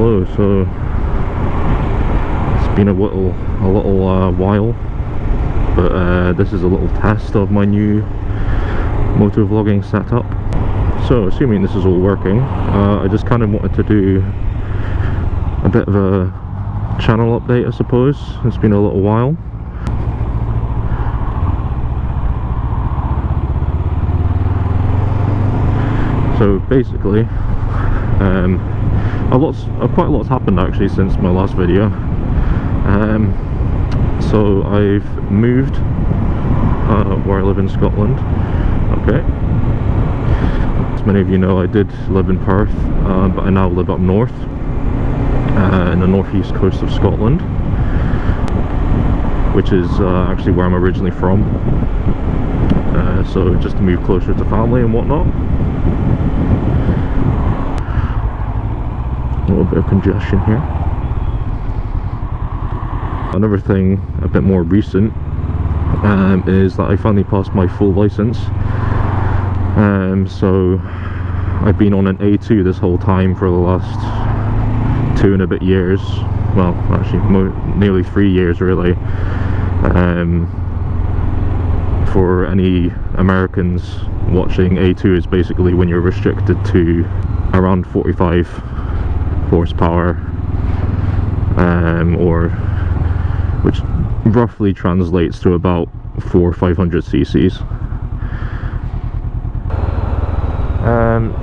Hello. So it's been a little while, but this is a little test of my new motovlogging setup. So assuming this is all working, I just kind of wanted to do a bit of a channel update, I suppose. It's been a little while. So basically, quite a lot's happened actually since my last video. So I've moved where I live in Scotland. Okay. As many of you know, I did live in Perth, but I now live up north, in the northeast coast of Scotland, which is actually where I'm originally from. So just to move closer to family and whatnot. A little bit of congestion here. Another thing a bit more recent is that I finally passed my full license. So I've been on an A2 this whole time for the last 2 and a bit years. Well, actually nearly 3 years really. For any Americans watching, A2 is basically when you're restricted to around 45 horsepower, which roughly translates to about 400 or 500 cc's.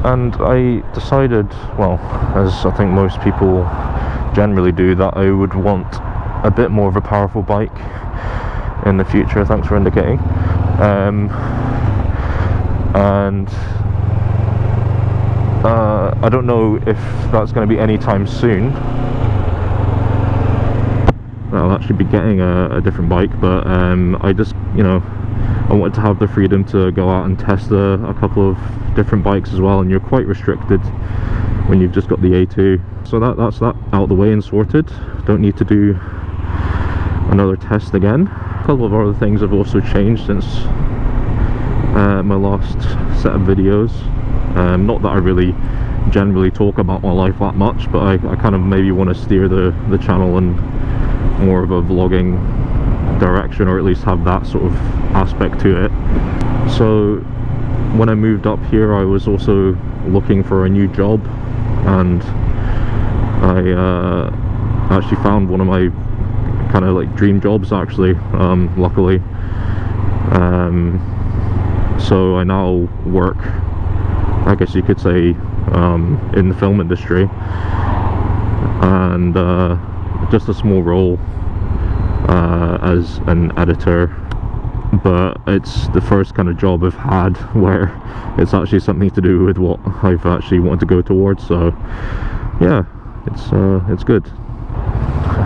And I decided, well, as I think most people generally do, that I would want a bit more of a powerful bike in the future. Thanks for indicating. And I don't know if that's going to be anytime soon. I'll actually be getting a different bike, but I just, I wanted to have the freedom to go out and test a couple of different bikes as well, and you're quite restricted when you've just got the A2. So that's that out of the way and sorted. Don't need to do another test again. A couple of other things have also changed since my last set of videos. Not that I really generally talk about my life that much, but I kind of maybe want to steer the channel in more of a vlogging direction, or at least have that sort of aspect to it. So when I moved up here, I was also looking for a new job, and I actually found one of my kind of like dream jobs actually, luckily. So I now work, I guess you could say, in the film industry, and just a small role as an editor, but it's the first kind of job I've had where it's actually something to do with what I've actually wanted to go towards. So yeah, it's good.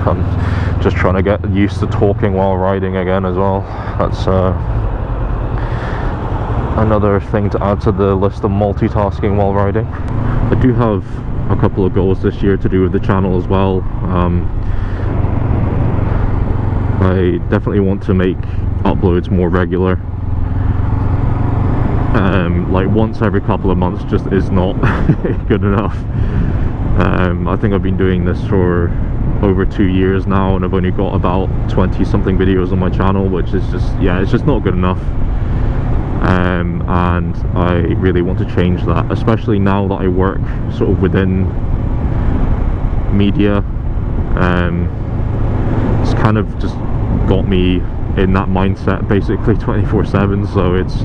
I'm just trying to get used to talking while riding again as well. That's another thing to add to the list of multitasking while riding. I do have a couple of goals this year to do with the channel as well. I definitely want to make uploads more regular. Like once every couple of months just is not good enough. I think I've been doing this for over 2 years now, and I've only got about 20 something videos on my channel, which is just, yeah, it's just not good enough. And I really want to change that, especially now that I work sort of within media. It's kind of just got me in that mindset basically 24/7, so it's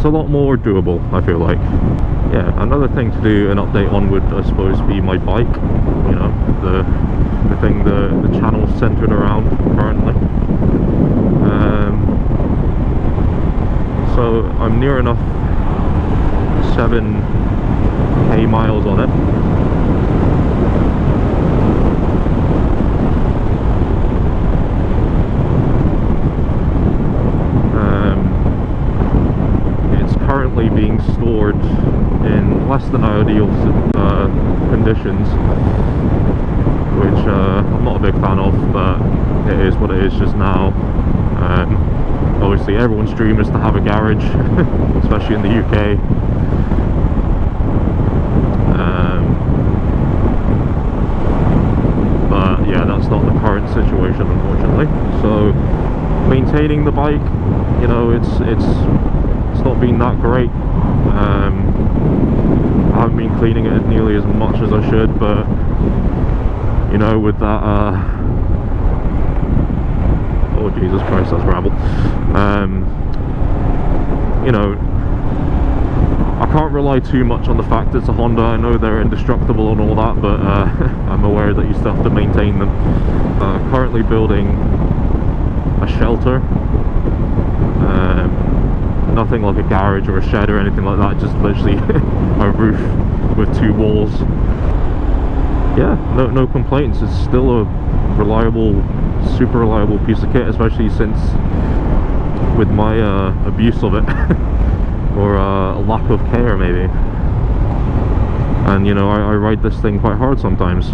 a lot more doable, I feel like. Yeah, another thing to do an update on would, I suppose, be my bike. The thing the channel's centered around currently. So I'm near enough 7k miles on it. It's currently being stored in less than ideal conditions, which I'm not a big fan of, but it is what it is just now. Obviously everyone's dream is to have a garage, especially in the UK. bike, you know, it's not been that great. I haven't been cleaning it nearly as much as I should, but you know, with that oh Jesus Christ, that's gravel. You know, I can't rely too much on the fact it's a Honda. I know they're indestructible and all that, but I'm aware that you still have to maintain them. Currently building a shelter. Nothing like a garage or a shed or anything like that, just literally a roof with 2 walls. Yeah, no complaints. It's still a reliable, super reliable piece of kit, especially since with my abuse of it or a lack of care maybe. And you know, I ride this thing quite hard sometimes,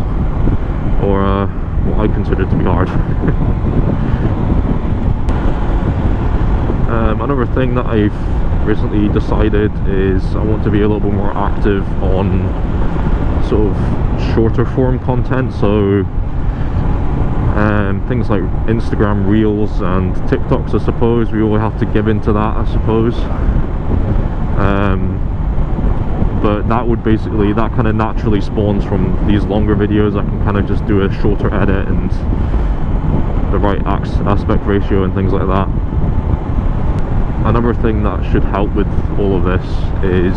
or what I consider to be hard. Another thing that I've recently decided is I want to be a little bit more active on sort of shorter form content, so things like Instagram Reels and TikToks, I suppose. We all have to give into that, I suppose. But that would basically, that kind of naturally spawns from these longer videos. I can kind of just do a shorter edit and the right aspect ratio and things like that. Another thing that should help with all of this is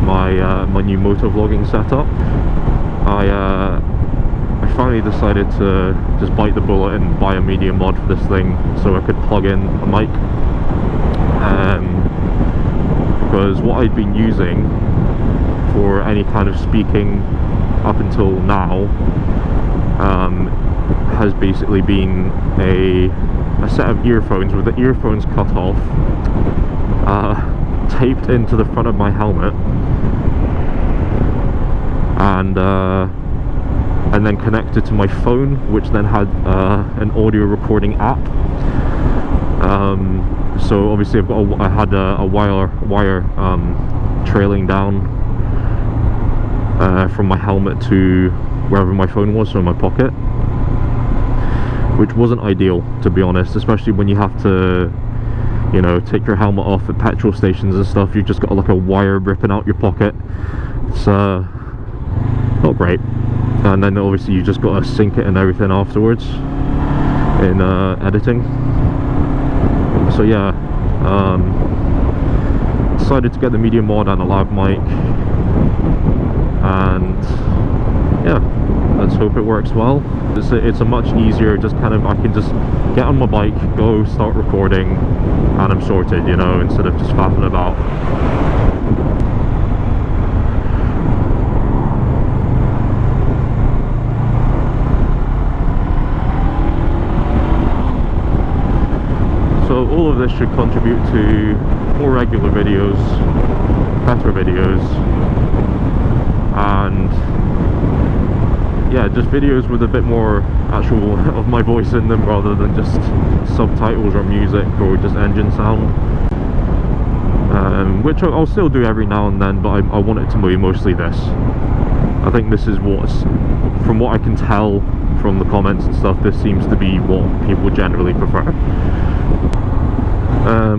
my my new motovlogging setup. I finally decided to just bite the bullet and buy a media mod for this thing so I could plug in a mic. Because what I'd been using for any kind of speaking up until now has basically been a set of earphones with the earphones cut off, taped into the front of my helmet, and then connected to my phone, which then had an audio recording app. So obviously I had a wire trailing down from my helmet to wherever my phone was, so in my pocket, which wasn't ideal, to be honest, especially when you have to, you know, take your helmet off at petrol stations and stuff. You've just got like a wire ripping out your pocket. It's not great. And then obviously you just got to sync it and everything afterwards in editing. So yeah, decided to get the media mod and a lav mic, and yeah, let's hope it works well. It's a much easier, just kind of, I can just get on my bike, go start recording, and I'm sorted, you know, instead of just faffing about. So all of this should contribute to more regular videos, better videos, and yeah, just videos with a bit more actual of my voice in them rather than just subtitles or music or just engine sound, which I'll still do every now and then, but I want it to be mostly this. I think this is what's, from what I can tell from the comments and stuff, this seems to be what people generally prefer.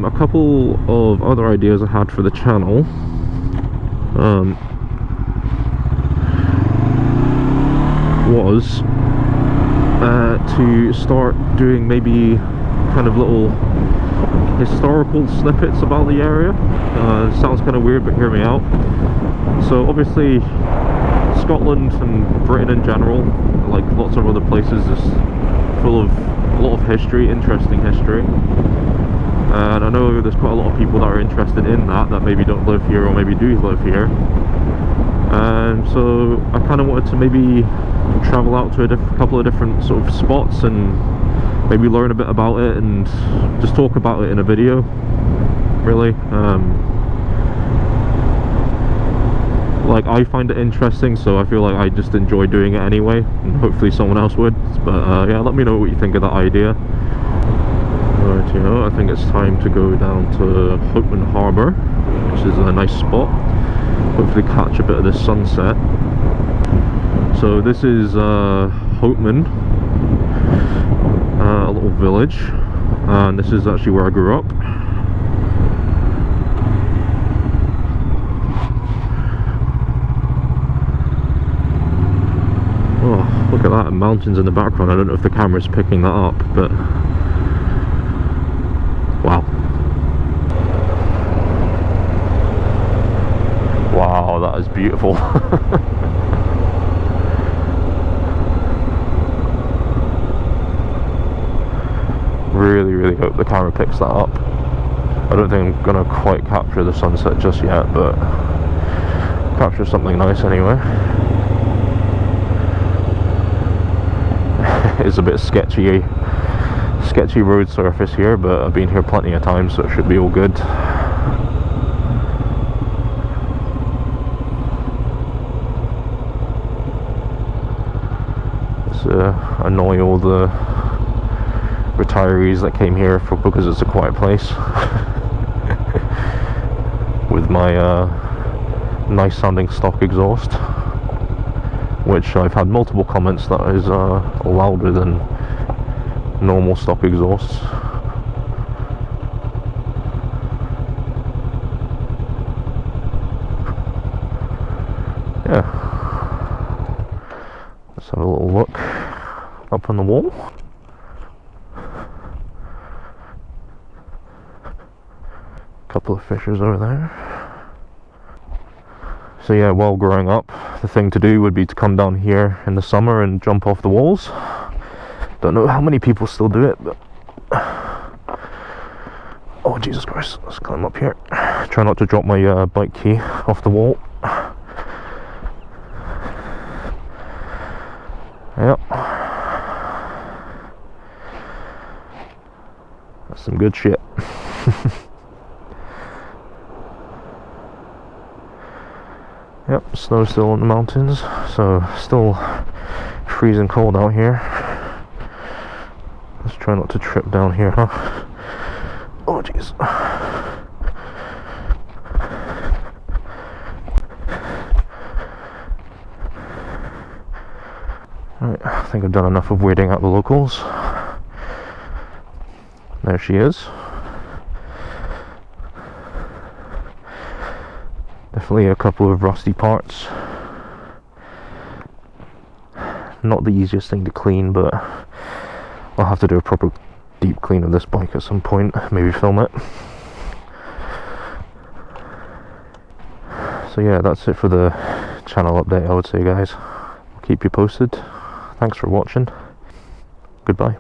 A couple of other ideas I had for the channel. Was to start doing maybe kind of little historical snippets about the area. Sounds kind of weird, but hear me out. So obviously Scotland and Britain in general, like lots of other places, is full of a lot of history, interesting history. And I know there's quite a lot of people that are interested in that maybe don't live here or maybe do live here. And so I kind of wanted to maybe travel out to a couple of different sort of spots and maybe learn a bit about it and just talk about it in a video, really. Like, I find it interesting, so I feel like I just enjoy doing it anyway, and hopefully someone else would. But yeah, let me know what you think of that idea. Right, you know, I think it's time to go down to Hopeman harbour, which is a nice spot. Hopefully catch a bit of the sunset. So this is Hopeman, a little village and this is actually where I grew up. Oh, look at that, mountains in the background. I don't know if the camera's picking that up, but wow. Wow, that is beautiful. Really hope the camera picks that up. I don't think I'm gonna quite capture the sunset just yet, but capture something nice anyway. It's a bit sketchy road surface here, but I've been here plenty of times, so it should be all good. Let's annoy all the retirees that came here because it's a quiet place. With my nice sounding stock exhaust, which I've had multiple comments that is louder than normal stock exhausts. Yeah, let's have a little look up on the wall. Couple of fishers over there. So yeah, while growing up, the thing to do would be to come down here in the summer and jump off the walls. Don't know how many people still do it, but oh Jesus Christ, let's climb up here. Try not to drop my bike key off the wall. Yep, that's some good shit. Yep, snow's still on the mountains, so still freezing cold out here. Let's try not to trip down here, huh? Oh jeez. Right, I think I've done enough of weirding out the locals. There she is. Definitely a couple of rusty parts. Not the easiest thing to clean, but I'll have to do a proper deep clean of this bike at some point, maybe film it. So yeah, that's it for the channel update, I would say, guys. I'll keep you posted. Thanks for watching. Goodbye.